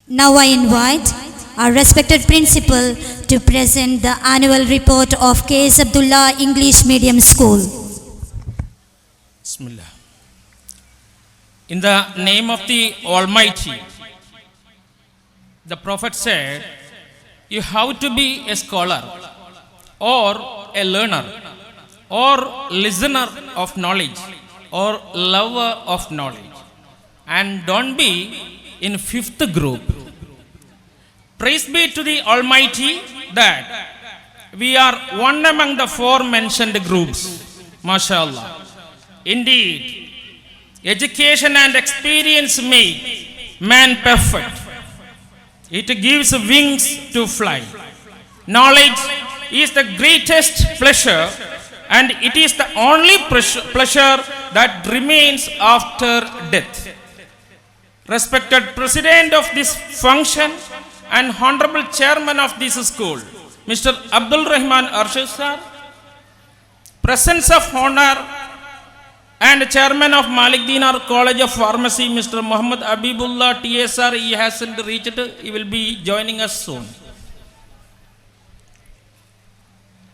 Now I invite our respected principal to present the annual report of Kids ABDULLA English Medium School. Bismillah. In the name of the Almighty, the Prophet said, you have to be a scholar or a learner or listener of knowledge or lover of knowledge, and don't be in fifth group. Praise be to the Almighty that we are one among the four mentioned groups. MashaAllah. Indeed, education and experience make man perfect. It gives wings to fly. Knowledge is the greatest pleasure, and it is the only pleasure that remains after death. Respected President of this function and Honorable Chairman of this school, Mr. Abdul Rahman Arshad sir, presence of honor, and Chairman of Malik Dinar College of Pharmacy, Mr. Muhammad ABDULLA TSR, he hasn't reached, he will be joining us soon.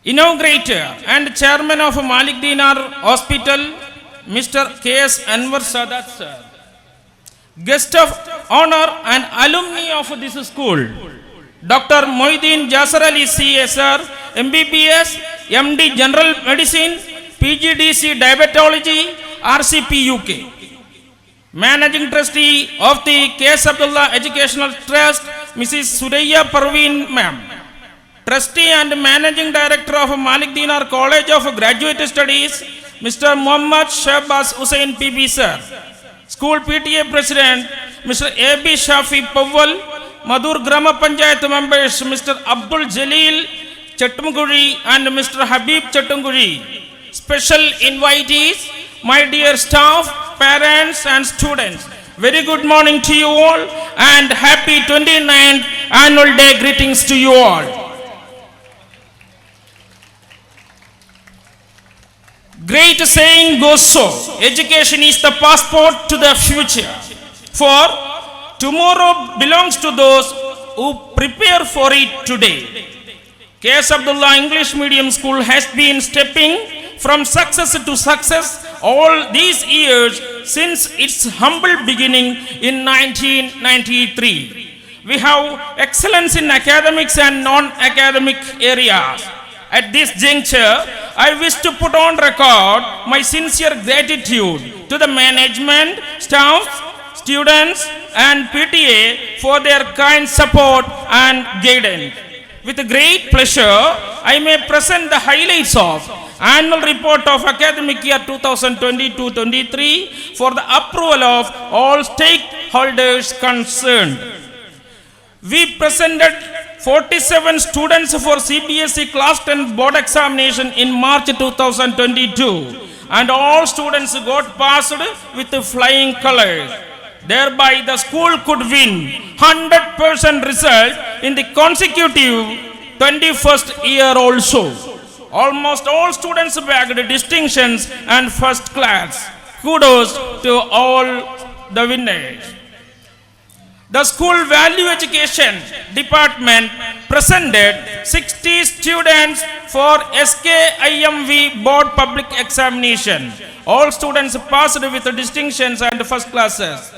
Inaugurator and Chairman of Malik Dinar Hospital, Mr. K.S. Anwar Sadat sir. Guest of honor and alumni of this school, Dr. Moideen Jasar Ali CSR, MBBS, MD General Medicine, PGDC Diabetology, RCP UK. Managing Trustee of the Kids ABDULLA Educational Trust, Mrs. Suraya Parveen ma'am. Trustee and Managing Director of Malik Dinar College of Graduate Studies, Mr. Muhammad Shahbaz Hussain PB sir. School PTA President, Mr. A.B. Shafi Pawwal, Madhur Grama Panchayat members, Mr. Abdul Jalil Chattumguri and Mr. Habib Chattumguri. Special invitees, my dear staff, parents and students. Very good morning to you all and happy 29th annual day greetings to you all. Great saying goes so, education is the passport to the future. For tomorrow belongs to those who prepare for it today. Kids ABDULLA English Medium School has been stepping from success to success all these years since its humble beginning in 1993. We have excellence in academics and non-academic areas. At this juncture, I wish to put on record my sincere gratitude to the management, staff, students and PTA for their kind support and guidance. With great pleasure, I may present the highlights of Annual Report of Academic Year 2022-23 for the approval of all stakeholders concerned. We presented 47 students for CBSE Class 10 Board Examination in March 2022 and all students got passed with flying colors. Thereby the school could win 100% result in the consecutive 21st year also. Almost all students bagged distinctions and first class. Kudos to all the winners. The School Value Education Department presented 60 students for SKIMV Board Public Examination. All students passed with distinctions and first classes.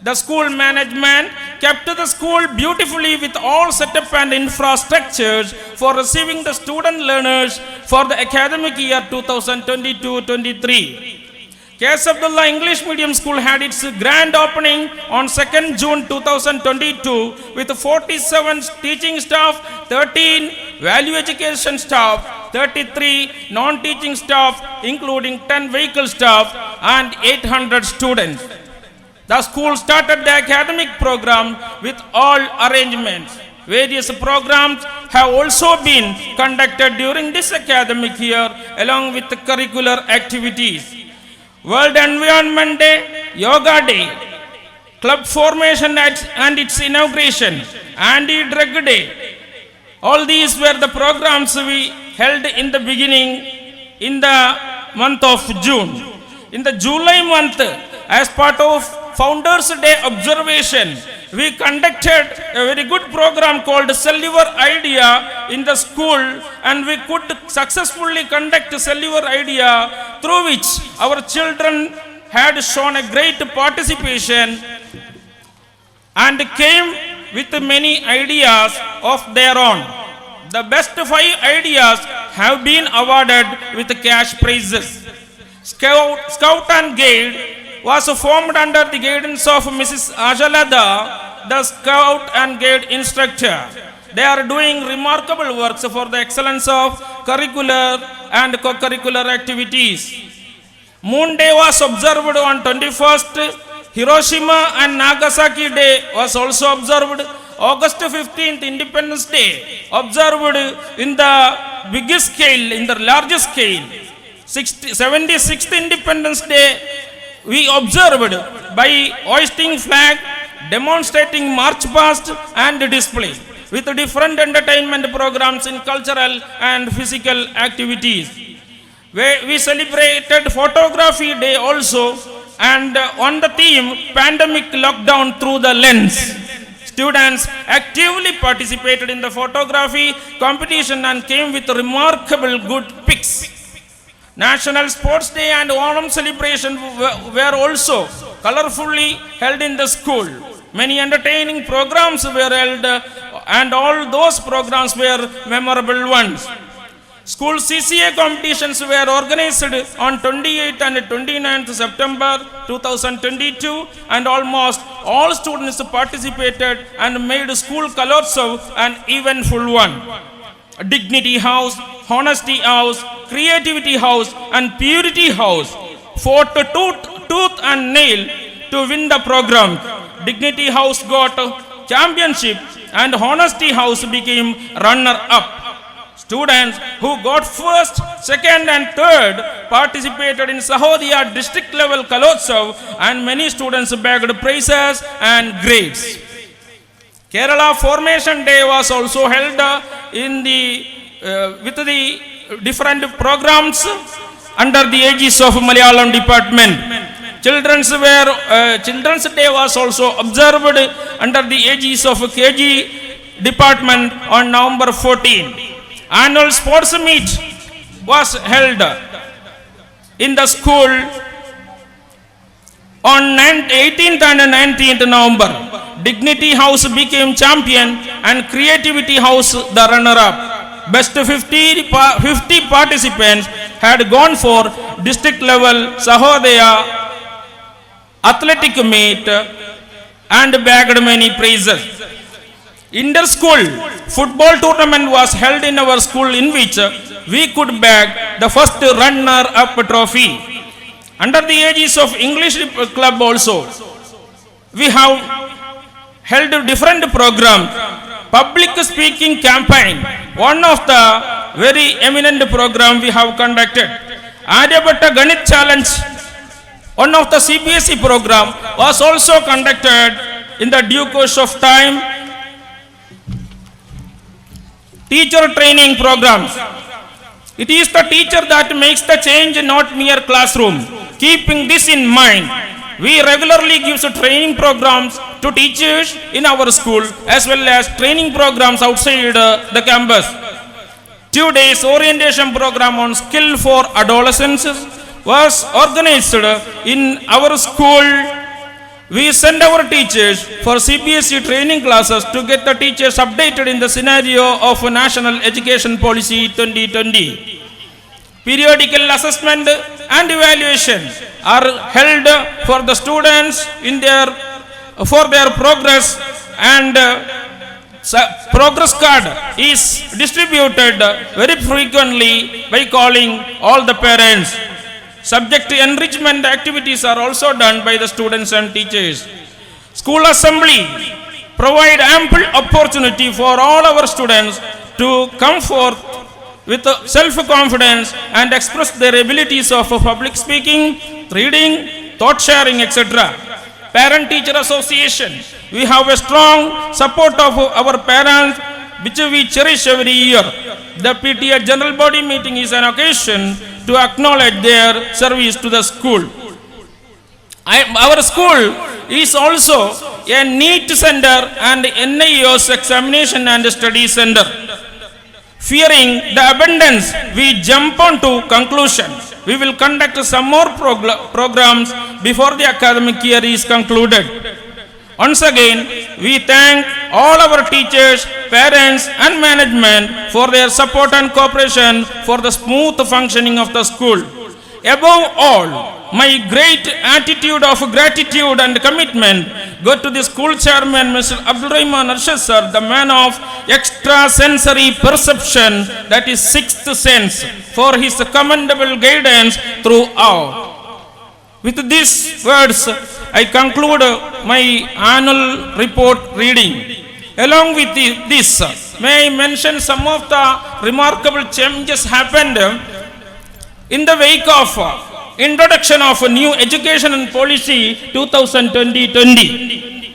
The school management kept the school beautifully with all setup and infrastructures for receiving the student learners for the academic year 2022-23. Kids ABDULLA English Medium School had its grand opening on 2nd June 2022 with 47 teaching staff, 13 value education staff, 33 non-teaching staff including 10 vehicle staff and 800 students. The school started the academic program with all arrangements. Various programs have also been conducted during this academic year along with the curricular activities. World Environment Day, Yoga Day, Club Formation and its inauguration, Anti-Drug Day. All these were the programs we held in the beginning in the month of June. In the July month, as part of Founders Day observation, we conducted a very good program called Sell Your Idea in the school, and we could successfully conduct Sell Your Idea, through which our children had shown a great participation and came with many ideas of their own. The best 5 ideas have been awarded with cash prizes. Scout and Guide was formed under the guidance of Mrs. Ajalada, the Scout and Guide instructor. They are doing remarkable works for the excellence of curricular and co-curricular activities. Moon Day was observed on 21st. Hiroshima and Nagasaki Day was also observed. August 15th, Independence Day, observed in the biggest scale, in the largest scale. 76th Independence Day, we observed by hoisting flag, demonstrating march past and display, with different entertainment programs in cultural and physical activities. We celebrated Photography Day also, and on the theme Pandemic Lockdown Through the Lens. Students actively participated in the photography competition and came with remarkable good pics. National Sports Day and Onam celebration were also colorfully held in the school. Many entertaining programs were held, and all those programs were memorable ones. School CCA competitions were organized on 28th and 29th September 2022, and almost all students participated and made school Kalotsav an eventful one. Dignity House, Honesty House, Creativity House and Purity House fought tooth and nail to win the program. Dignity House got championship and Honesty House became runner-up. Students who got first, second and third participated in Sahodaya district level Kalotsav, and many students bagged prizes and grades. Kerala Formation Day was also held with the different programs under the aegis of Malayalam department. Children's Day was also observed under the aegis of KG department on November 14. Annual sports meet was held in the school on 18th and 19th November. Dignity House became champion and Creativity House the runner-up. Best 50 participants had gone for district level Sahodaya athletic meet and bagged many prizes. Inter-school football tournament was held in our school, in which we could bag the first runner-up trophy. Under the aegis of English club also, we have held different programs. Public speaking campaign, one of the very eminent program we have conducted. Aryabhatta Ganit Challenge, one of the CBSE program, was also conducted in the due course of time. Teacher training programs. It is the teacher that makes the change, not mere classroom. Keeping this in mind, we regularly give training programs to teachers in our school, as well as training programs outside the campus. 2 days orientation program on skill for adolescents was organized in our school. We send our teachers for CBSE training classes to get the teachers updated in the scenario of National Education Policy 2020. Periodical assessment and evaluation are held for the students for their progress, and progress card is distributed very frequently by calling all the parents. Subject enrichment activities are also done by the students and teachers. School assembly provide ample opportunity for all our students to come forth with self-confidence and express their abilities of public speaking, reading, thought sharing, etc. Parent-teacher association, we have a strong support of our parents, which we cherish every year. The PTA general body meeting is an occasion to acknowledge their service to the school. Our school is also a NEET center and NIOS examination and study center. Fearing the abundance, we jump on to conclusion. We will conduct some more programs before the academic year is concluded. Once again, we thank all our teachers, parents and management for their support and cooperation for the smooth functioning of the school. Above all, my great attitude of gratitude and commitment go to the school chairman, Mr. ABDULLA sir, the man of extrasensory perception, that is sixth sense, for his commendable guidance throughout. With these words, I conclude my annual report reading. Along with this, may I mention some of the remarkable changes happened in the wake of introduction of a new education and policy 2020.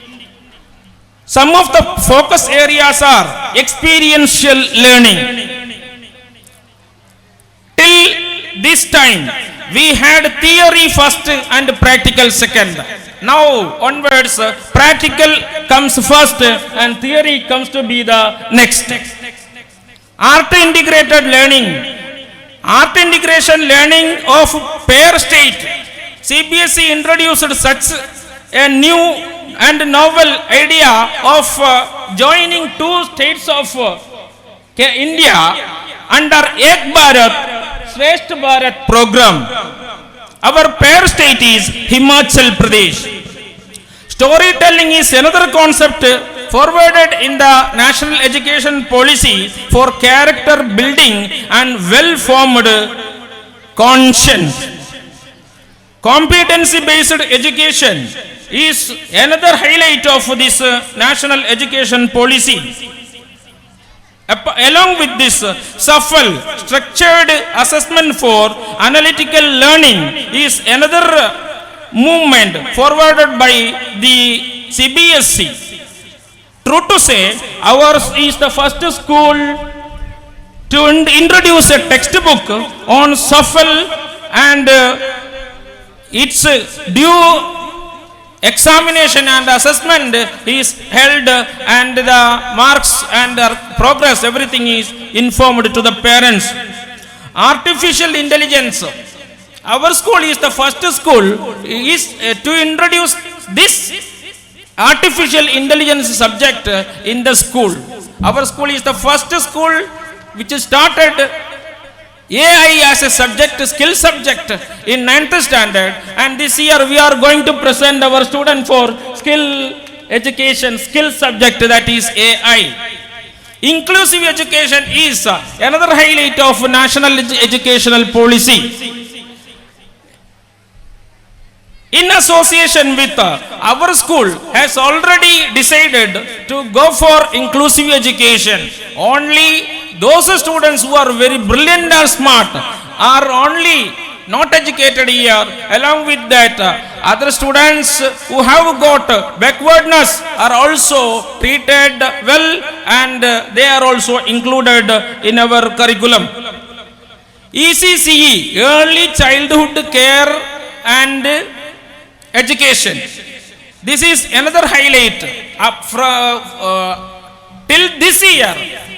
Some of the focus areas are experiential learning. Till this time, we had theory first and practical second. Now onwards, practical comes first and theory comes to be the next. Art integrated learning. Art integration learning of pair state. CBSE introduced such a new and novel idea of joining two states of India under Ek Bharat, Shresth Bharat program. Our pair state is Himachal Pradesh. Storytelling is another concept forwarded in the National Education Policy for character building and well-formed conscience. Competency-based education is another highlight of this National Education Policy. Along with this, SAFL, structured assessment for analytical learning, is another movement forwarded by the CBSE. True to say, ours is the first school to introduce a textbook on SAFL, and its due examination and assessment is held, and the marks and the progress, everything is informed to the parents. Artificial intelligence. Our school is the first school is to introduce this artificial intelligence subject in the school. Our school is the first school which started AI as a subject, skill subject in 9th standard, and this year we are going to present our student for skill education, skill subject, that is AI. Inclusive education is another highlight of National Educational Policy. In association with our school has already decided to go for inclusive education. Only those students who are very brilliant and smart are only not educated here. Along with that, other students who have got backwardness are also treated well, and they are also included in our curriculum. ECCE, Early Childhood Care and Education. This is another highlight. Till this year,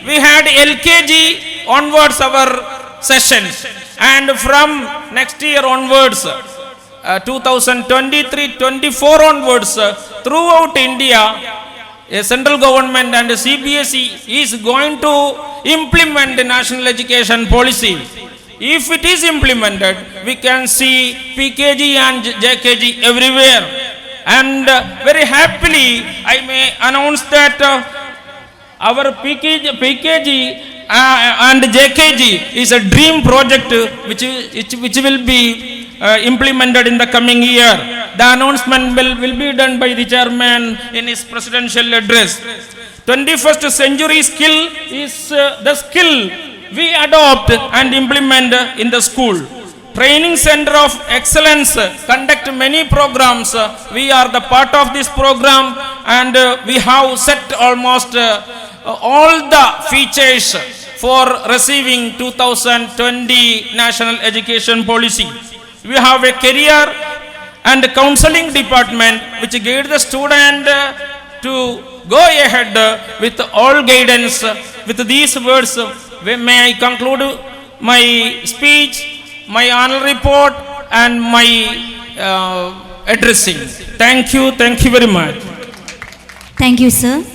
we had LKG onwards our sessions, and from next year onwards, 2023-24 onwards, throughout India, a central government and CBSE is going to implement the National Education Policy. If it is implemented, we can see PKG and JKG everywhere, and very happily I may announce that our PKG and JKG is a dream project which will be implemented in the coming year. The announcement will be done by the chairman in his presidential address. 21st century skill is the skill we adopt and implement in the school. Training Center of Excellence conduct many programs. We are the part of this program, and we have set almost all the features for receiving 2020 National Education Policy. We have a career and counseling department which guide the student to go ahead with all guidance. With these words, may I conclude my speech, my annual report and my addressing. Thank you very much. Thank you, sir.